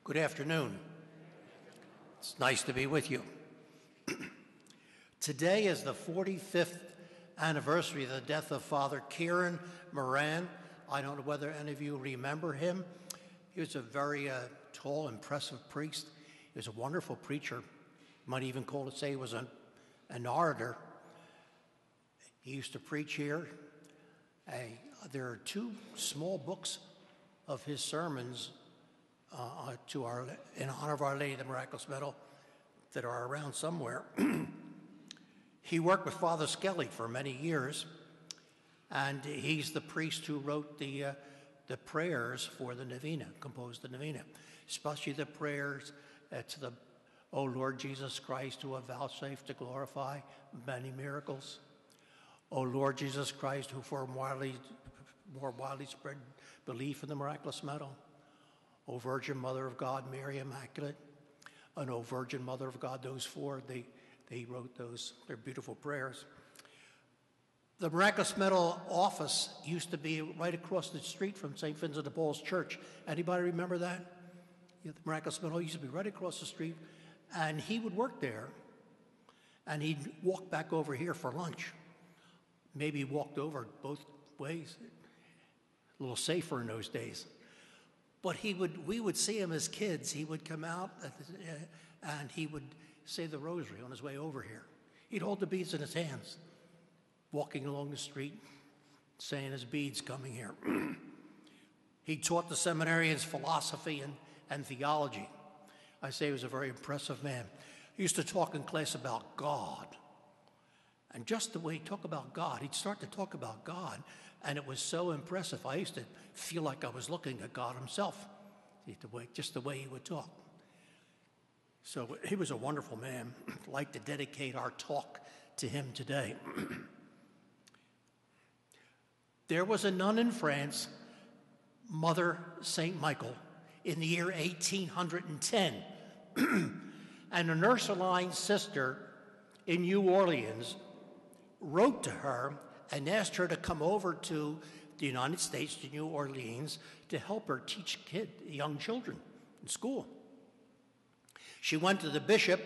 Good afternoon. It's nice to be with you. Today is the 45th anniversary of the death of Father Kieran Moran. I don't know whether any of you remember him. He was a very tall, impressive priest. He was a wonderful preacher. You might even say he was an orator. He used to preach here. There are two small books of his sermons in honor of Our Lady of the Miraculous Medal that are around somewhere. He worked with Father Skelly for many years, and he's the priest who wrote the prayers for the Novena, composed the Novena, especially the prayers to the O Lord Jesus Christ, who have vouchsafed to glorify many miracles. O Lord Jesus Christ, who for more widely spread belief in the miraculous medal. O Virgin Mother of God, Mary Immaculate, and O Virgin Mother of God, those four, they wrote those, they're beautiful prayers. The Miraculous Medal office used to be right across the street from St. Vincent de Paul's Church. Anybody remember that? Yeah, the Miraculous Medal used to be right across the street, and he would work there, and he'd walk back over here for lunch. Maybe he walked over both ways, a little safer in those days. But we would see him as kids. He would come out and he would say the rosary on his way over here. He'd hold the beads in his hands, walking along the street, saying his beads coming here. He taught the seminarians philosophy and theology. I say he was a very impressive man. He used to talk in class about God. And just the way he talked about God, he'd start to talk about God, and it was so impressive. I used to feel like I was looking at God himself, just the way he would talk. So he was a wonderful man. I'd like to dedicate our talk to him today. There was a nun in France, Mother St. Michael, in the year 1810, and an Ursuline sister in New Orleans wrote to her and asked her to come over to the United States, to New Orleans, to help her teach young children in school. She went to the bishop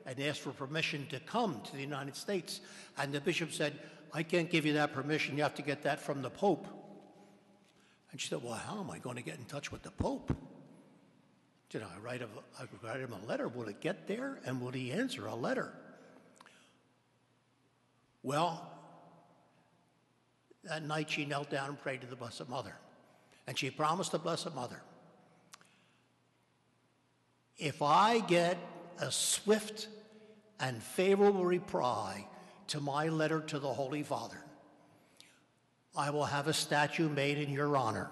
and asked for permission to come to the United States, and the bishop said, "I can't give you that permission, you have to get that from the Pope." And she said, "Well, how am I going to get in touch with the Pope? Did I write him a letter? Will it get there, and will he answer a letter?" Well, that night she knelt down and prayed to the Blessed Mother. And she promised the Blessed Mother, if I get a swift and favorable reply to my letter to the Holy Father, I will have a statue made in your honor.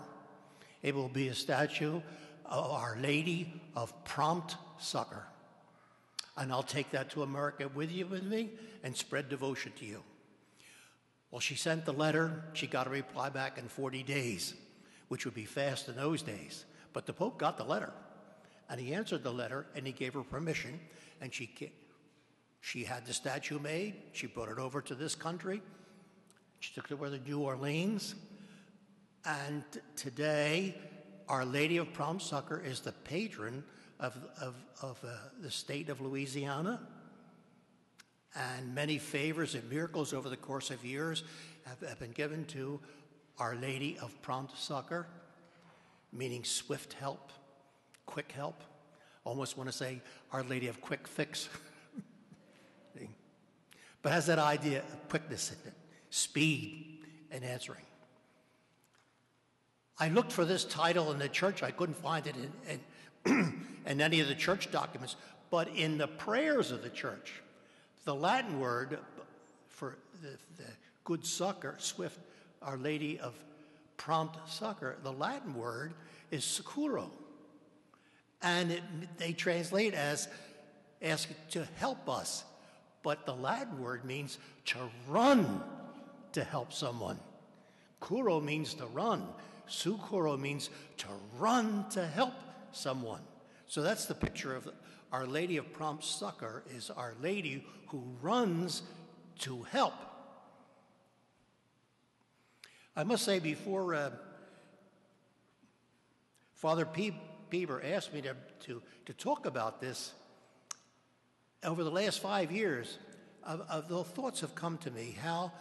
It will be a statue of Our Lady of Prompt Succor. And I'll take that to America with me and spread devotion to you. Well, she sent the letter. She got a reply back in 40 days, which would be fast in those days. But the Pope got the letter, and he answered the letter, and he gave her permission, and she had the statue made. She brought it over to this country. She took it over to New Orleans, and today, Our Lady of Prompt Succor is the patron of the state of Louisiana, and many favors and miracles over the course of years have been given to Our Lady of Prompt Succor, meaning swift help, quick help. Almost want to say Our Lady of Quick Fix. But has that idea of quickness in it, speed in answering. I looked for this title in the church. I couldn't find it in any of the church documents, but in the prayers of the church, the Latin word for the good succor, swift, Our Lady of Prompt Succor, the Latin word is securo. And they translate as ask to help us. But the Latin word means to run to help someone. Curo means to run. Succoro means to run to help someone. So that's the picture of Our Lady of Prompt Succor, is Our Lady who runs to help. I must say, before Father P Bieber asked me to talk about this, over the last 5 years, of the thoughts have come to me, how,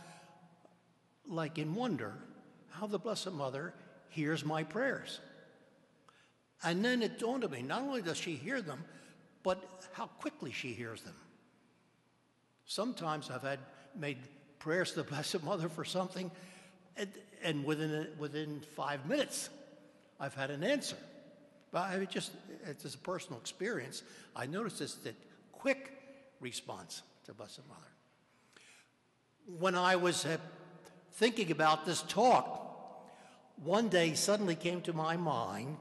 like in wonder, how the Blessed Mother hears my prayers. And then it dawned on me, not only does she hear them, but how quickly she hears them. Sometimes I've made prayers to the Blessed Mother for something, and within 5 minutes, I've had an answer. But it's just a personal experience. I noticed that quick response to Blessed Mother. When I was thinking about this talk, one day suddenly came to my mind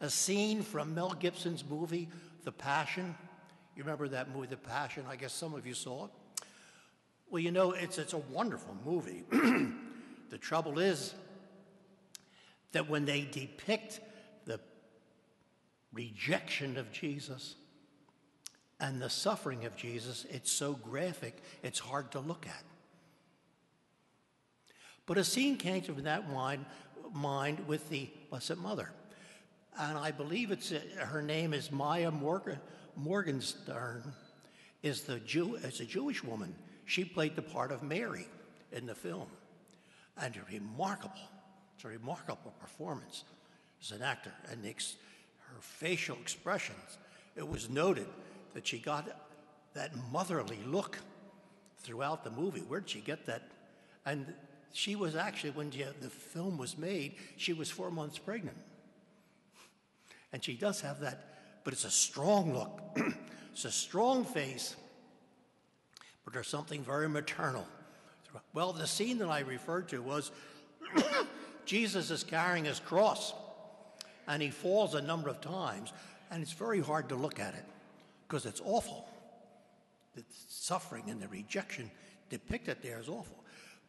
a scene from Mel Gibson's movie, The Passion. You remember that movie, The Passion? I guess some of you saw it. Well, you know, it's a wonderful movie. The trouble is that when they depict the rejection of Jesus and the suffering of Jesus, it's so graphic, it's hard to look at. But a scene came to that mind with the Blessed Mother. And I believe her name is Maya Morgenstern, is a Jewish woman. She played the part of Mary in the film. And it's a remarkable performance as an actor. And her facial expressions, it was noted that she got that motherly look throughout the movie. Where did she get that? And she was actually, when the film was made, she was 4 months pregnant. And she does have that, but it's a strong look. It's a strong face, but there's something very maternal. Well, the scene that I referred to was Jesus is carrying his cross, and he falls a number of times, and it's very hard to look at it because it's awful. The suffering and the rejection depicted there is awful.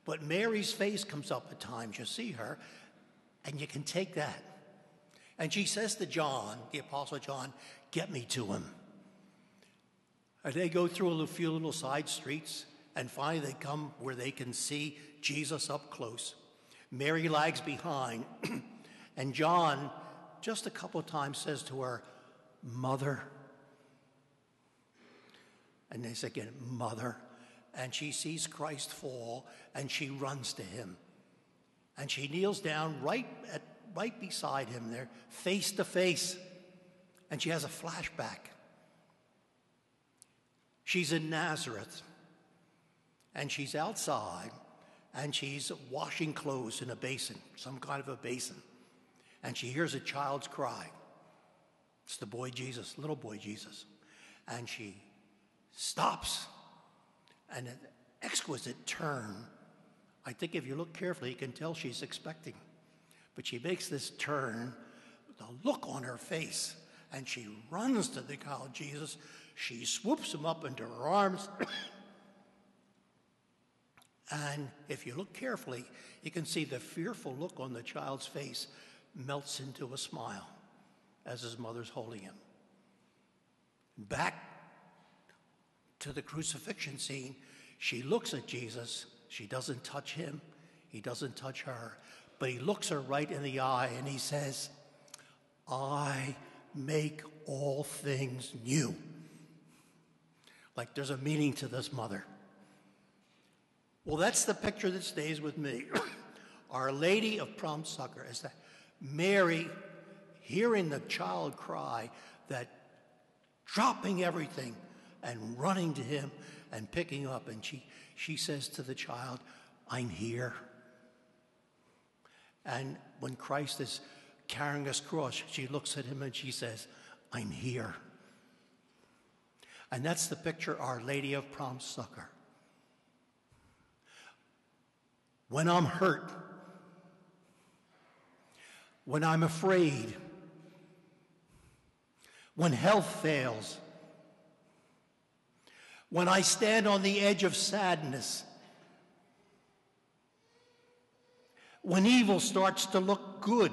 But Mary's face comes up at times. You see her, and you can take that. And she says to John, the Apostle John, get me to him. And they go through a few little side streets, and finally they come where they can see Jesus up close. Mary lags behind, and John, just a couple of times, says to her, Mother. And they say again, Mother. And she sees Christ fall, and she runs to him. And she kneels down right beside him there, face to face. And she has a flashback. She's in Nazareth, and she's outside, and she's washing clothes in a basin, some kind of a basin. And she hears a child's cry. It's the boy Jesus, little boy Jesus. And she stops, and an exquisite turn. I think if you look carefully, you can tell she's expecting. But she makes this turn, the look on her face, and she runs to the child Jesus. She swoops him up into her arms. And if you look carefully, you can see the fearful look on the child's face melts into a smile as his mother's holding him. Back to the crucifixion scene, she looks at Jesus. She doesn't touch him. He doesn't touch her. But he looks her right in the eye and he says, I make all things new. Like there's a meaning to this mother. Well, that's the picture that stays with me. Our Lady of Prompt Succor is that Mary, hearing the child cry, that dropping everything and running to him and picking up, and she says to the child, I'm here. And when Christ is carrying his cross, she looks at him and she says, I'm here. And that's the picture Our Lady of Prompt Succor. When I'm hurt, when I'm afraid, when health fails, when I stand on the edge of sadness, when evil starts to look good,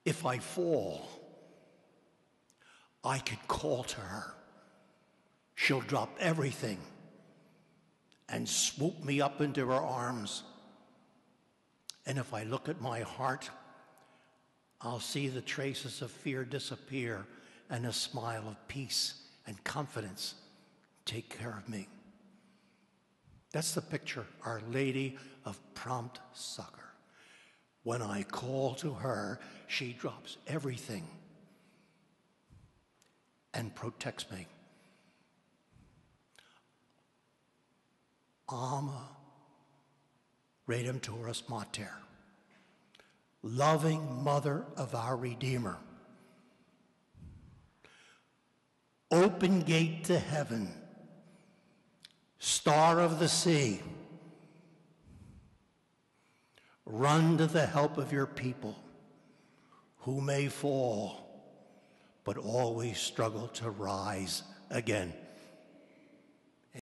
if I fall, I can call to her. She'll drop everything and swoop me up into her arms. And if I look at my heart, I'll see the traces of fear disappear and a smile of peace and confidence take care of me. That's the picture, Our Lady of Prompt Succor. When I call to her, she drops everything and protects me. Ama Redemptoris Mater, loving mother of our Redeemer. Open gate to heaven, star of the sea, run to the help of your people who may fall, but always struggle to rise again.